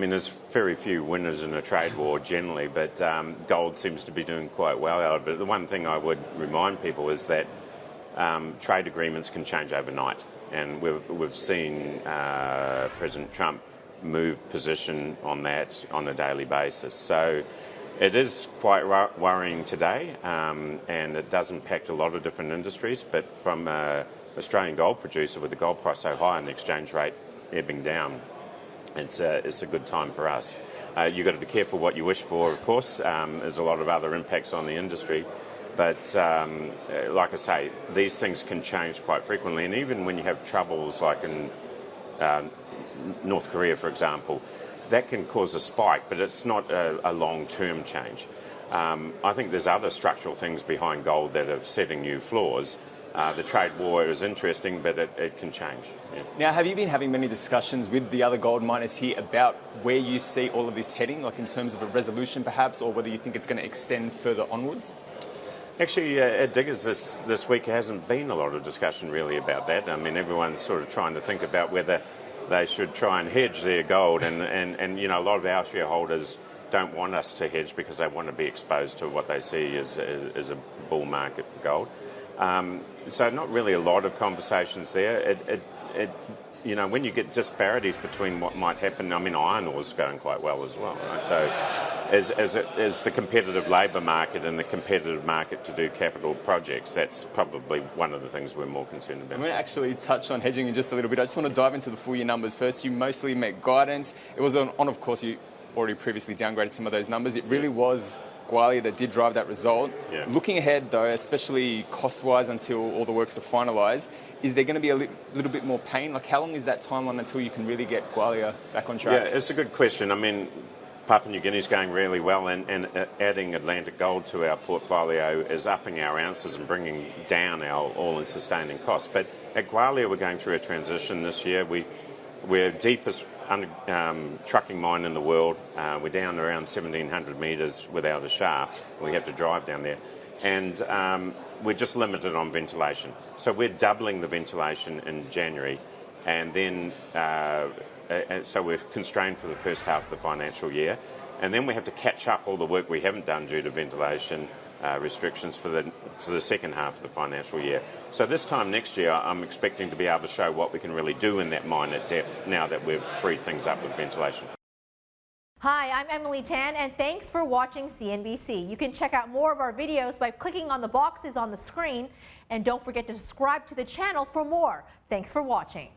mean, there's very few winners in a trade war generally, but gold seems to be doing quite well out of it. The one thing I would remind people is that trade agreements can change overnight, and we've seen President Trump move position on that on a daily basis. So it is quite worrying today, and it does impact a lot of different industries, but from an Australian gold producer with the gold price so high and the exchange rate ebbing down, it's a good time for us. You've got to be careful what you wish for, of course. There's a lot of other impacts on the industry, but like I say, these things can change quite frequently, and even when you have troubles like in North Korea, for example, that can cause a spike, but it's not a long-term change. I think there's other structural things behind gold that are setting new floors. The trade war is interesting, but it can change. Yeah. Now, have you been having many discussions with the other gold miners here about where you see all of this heading, like in terms of a resolution perhaps, or whether you think it's going to extend further onwards? Actually, at Diggers this week, there hasn't been a lot of discussion really about that. I mean, everyone's sort of trying to think about whether they should try and hedge their gold, and you know, a lot of our shareholders don't want us to hedge because they want to be exposed to what they see as a bull market for gold. So not really a lot of conversations there. You know, when you get disparities between what might happen, I mean, iron ore is going quite well as well, right? So as the competitive labour market and the competitive market to do capital projects, that's probably one of the things we're more concerned about. I'm going to actually touch on hedging in just a little bit. I just want to dive into the full year numbers first. You mostly met guidance. It was on of course, you already previously downgraded some of those numbers. It really was Gwalia that did drive that result. Yeah. Looking ahead though, especially cost-wise until all the works are finalised, is there going to be a little bit more pain? Like, how long is that timeline until you can really get Gwalia back on track? Yeah, it's a good question. I mean, Papua New Guinea is going really well, and adding Atlantic Gold to our portfolio is upping our ounces and bringing down our all-in sustaining costs. But at Gwalia, we're going through a transition this year. We're deepest trucking mine in the world. We're down around 1,700 metres without a shaft. We have to drive down there. And we're just limited on ventilation. So we're doubling the ventilation in January. And then, so we're constrained for the first half of the financial year. And then we have to catch up all the work we haven't done due to ventilation restrictions for the second half of the financial year. So this time next year, I'm expecting to be able to show what we can really do in that mine at depth now that we've freed things up with ventilation. Hi, I'm Emily Tan, and thanks for watching CNBC. You can check out more of our videos by clicking on the boxes on the screen, and don't forget to subscribe to the channel for more. Thanks for watching.